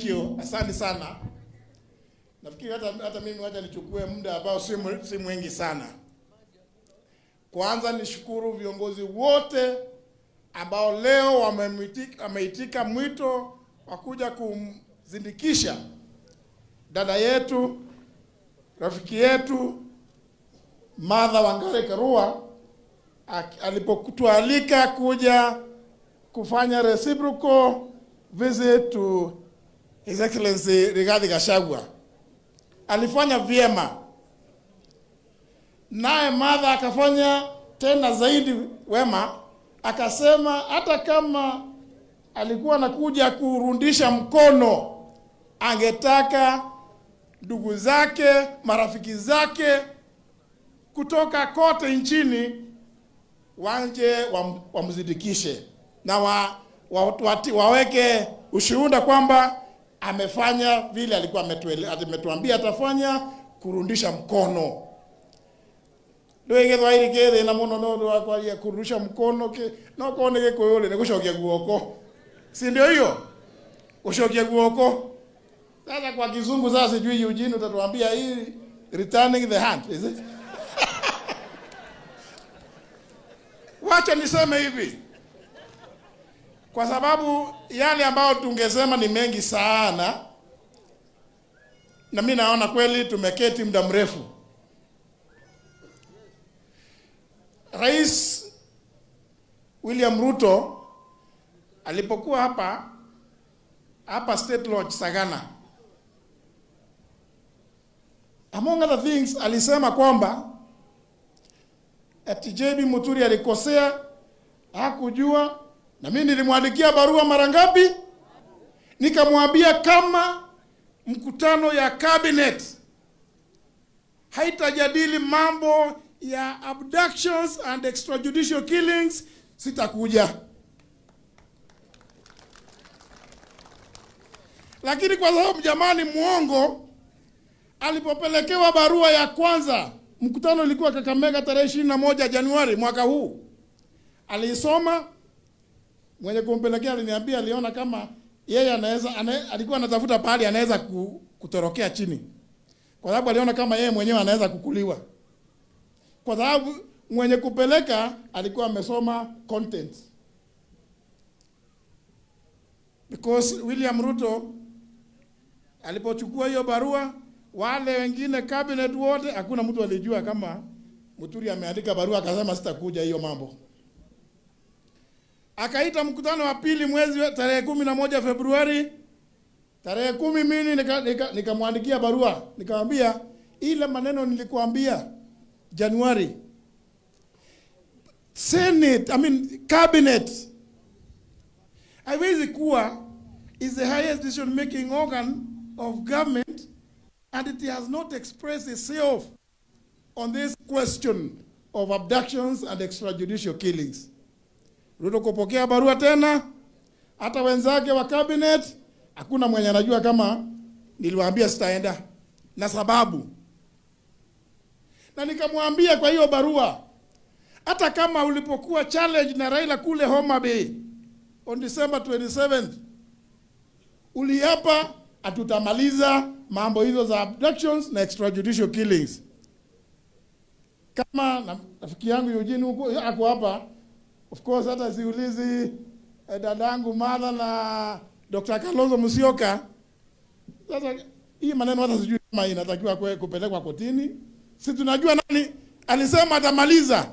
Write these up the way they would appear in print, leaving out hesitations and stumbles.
Asante sana. Nafikiri hata mimi wacha nichukue muda ambao si mwingi sana. Kwanza nishukuru viongozi wote ambao leo wameitika mwito wa kuja kumzindikisha dada yetu, rafiki yetu Martha Wangari Karua alipokutualika kuja kufanya reciprocal visit to His Excellency Rigathi Gachagua. Alifanya vyema. Naye Martha akafanya tena zaidi wema, akasema hata kama alikuwa anakuja kurundisha mkono, angetaka ndugu zake, marafiki zake kutoka kote nchini wanje wamzidikishe na waweke ushuhuda kwamba amefanya vile alikuwa ametuambia atafanya, kurundisha mkono. Ndoige twairi kede na muno no kwa ya kurudisha mkono ke no kone ko yole ne kushokia guoko. Si ndio hiyo? Kushokia guoko. Sasa kwa kizungu sasa sijui Eugene utatuambia hii returning the hand, is it? Wacha niseme hivi. Kwa sababu yale ambayo tungesema ni mengi sana, na mimi naona kweli tumeketi muda mrefu. Rais William Ruto alipokuwa hapa State Lodge Sagana, among other things alisema kwamba ati JB Muturi alikosea, hakujua. Na mimi nilimwandikia barua mara ngapi? Nikamwambia kama mkutano ya cabinet haitajadili mambo ya abductions and extrajudicial killings, sitakuja. Lakini kwa sababu jamani muongo, alipopelekewa barua ya kwanza, mkutano ulikuwa Kakamega tarehe 21 Januari mwaka huu, alisoma. Mwenye kumpelekea aliniambia aliona kama yeye alikuwa anatafuta pahali anaweza kutorokea chini, kwa sababu aliona kama yeye mwenyewe anaweza kukuliwa, kwa sababu mwenye kupeleka alikuwa amesoma content. Because William Ruto alipochukua hiyo barua, wale wengine cabinet wote hakuna mtu alijua kama Muturi ameandika barua akasema sitakuja hiyo mambo. Akaita mkutano wa pili mwezi tarehe 11 Februari. Tarehe 10 mimi nikamwandikia barua, nikamwambia ile maneno nilikuambia Januari, cabinet haiwezi kuwa is the highest decision making organ of government, and it has not expressed itself on this question of abductions and extrajudicial killings. Ruto kupokea barua tena, hata wenzake wa cabinet hakuna mwenye anajua kama niliwaambia sitaenda na sababu. Na nikamwambia kwa hiyo barua, hata kama ulipokuwa challenge na Raila kule Homa Bay on December 27th, uliapa atutamaliza mambo hizo za abductions na extrajudicial killings. Kama rafiki yangu Eugene huko ako hapa, of course hata siulizi dadangu Martha na Dr. Kalonzo Musyoka. Sasa hii maneno hata sijui kama inatakiwa kupelekwa kotini. Si tunajua nani alisema atamaliza.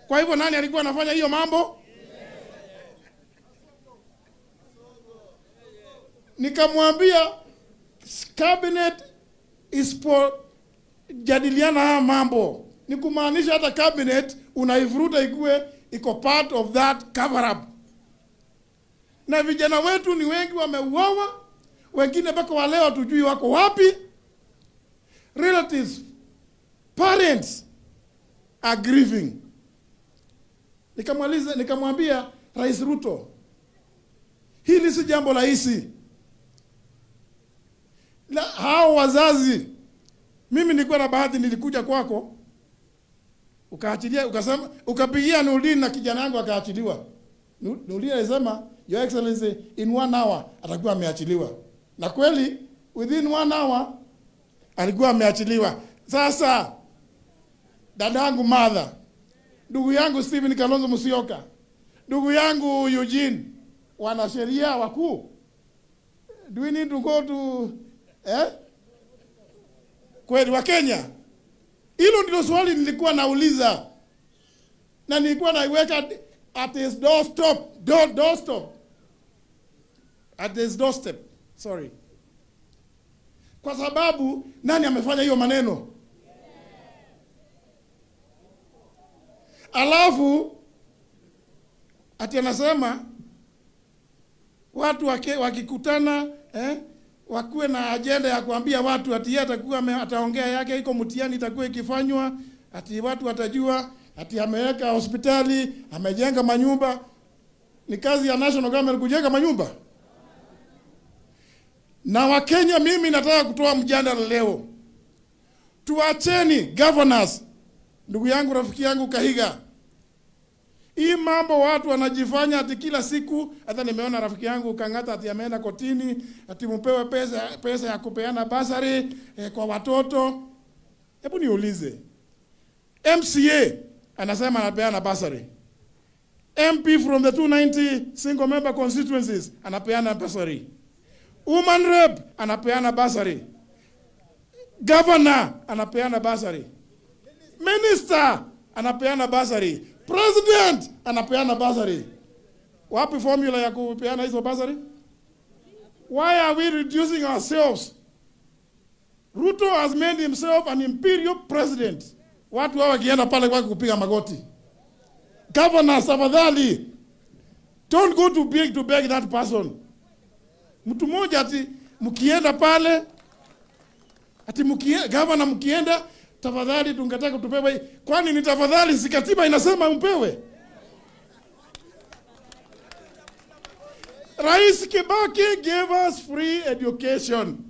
Kwa hivyo nani alikuwa anafanya hiyo mambo? Nikamwambia cabinet is for jadiliana haya mambo. Ni kumaanisha hata cabinet unaivuruta iko part of that cover up. Na vijana wetu ni wengi wameuawa, wengine mpaka wa leo tujui wako wapi. Relatives, parents are grieving. Nikamwambia Rais Ruto, hili si jambo rahisi. Hao wazazi, mimi nilikuwa na bahati nilikuja kwako, ukaachilia, ukasema ukapigia Nurdin na kijana wangu akaachiliwa. Nurdin alisema Your Excellency in 1 hour atakuwa ameachiliwa. Na kweli within 1 hour alikuwa ameachiliwa. Sasa dadangu Martha, ndugu yangu Stephen Kalonzo Musyoka, ndugu yangu Eugene, wanasheria wakuu, do we need to go to kweli wa Kenya? Hilo ndilo swali nilikuwa nauliza, na nilikuwa naiweka at his doorstep, at his doorstep, sorry. Kwa sababu nani amefanya hiyo maneno? Alafu ati anasema watu wakikutana wakuwe na agenda ya kuambia watu ati yeye atakuwa ataongea yake, iko mtihani itakuwa ikifanywa, ati watu watajua ati ameweka hospitali, amejenga manyumba. Ni kazi ya national government kujenga manyumba? Na Wakenya, mimi nataka kutoa mjadala leo. Tuacheni governors, ndugu yangu, rafiki yangu Kahiga. Hii mambo watu wanajifanya ati kila siku, hata nimeona rafiki yangu Kang'ata ati ameenda kotini ati mpewe pesa ya kupeana basari kwa watoto. Hebu niulize. MCA anasema anapeana basari. MP from the 290 single member constituencies anapeana basari. Woman rep anapeana basari. Governor anapeana basari. Minister anapeana basari. President anapeana basari. Wapi formula ya kupeana hizo basari? Why are we reducing ourselves? Ruto has made himself an imperial president. Watu hawa wakienda pale kwa kupiga magoti. Governors, tafadhali, don't go to beg that person. Mtu mmoja ati mkienda pale ati governor mkienda, tafadhali tungetaka tupewe. Kwani ni tafadhali? Si katiba inasema mpewe? Rais Kibaki gave us free education.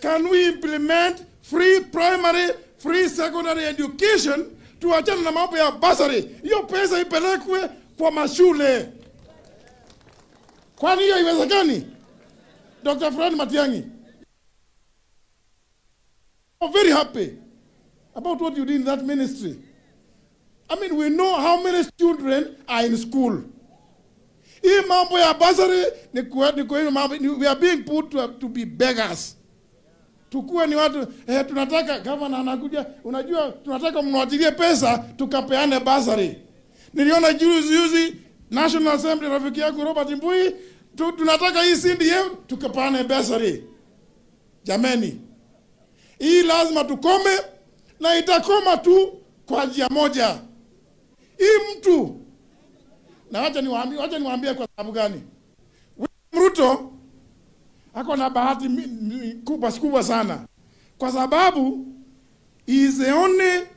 Can we implement free primary, free secondary education? Tuachane na mambo ya basari. Hiyo pesa ipelekwe kwa mashule. Kwani hiyo iwezekani? Dr. Fred Matiang'i, I'm very happy about what you did in that ministry. I mean, we know how many children are in school. Hii mambo ya basari we are being put to be beggars. Tukue ni watu tunataka governor anakuja, unajua tunataka mnawatilie pesa tukapeane basari. Niliona juzi National Assembly rafiki yangu Robert Mbui, tunataka hii CDM tukapeane basari. Jameni, hii lazima tukome, na itakoma tu kwa njia moja. Hii mtu, na wacha niwaambie kwa sababu gani. Ruto ako na bahati kubwa sana, kwa sababu he is the only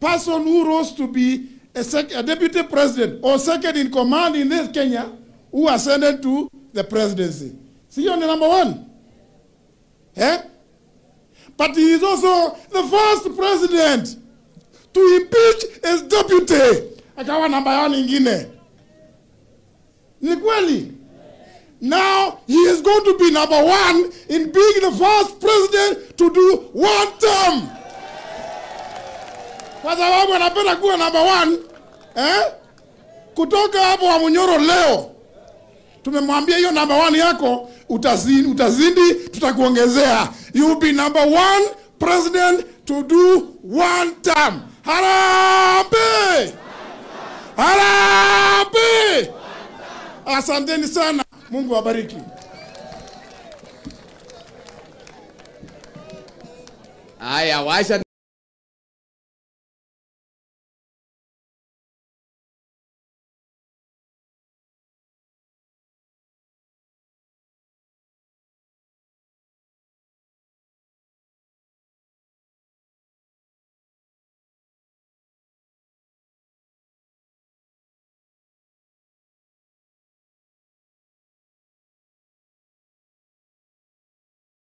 person who rose to be a deputy president or second in command in this Kenya who ascended to the presidency. See, you're number one. But he is also the first president to impeach his deputy. Akawa namba yao nyingine. Ni kweli? Now he is going to be number one in being the first president to do one term. Kwa sababu anapenda kuwa number one. Kutoka hapo wa Munyoro leo tumemwambia hiyo number one yako utazidi, tutakuongezea. You will be number one president to do one term. Harambee! Harambee! Asanteni sana. Mungu awabariki. Aya, wacha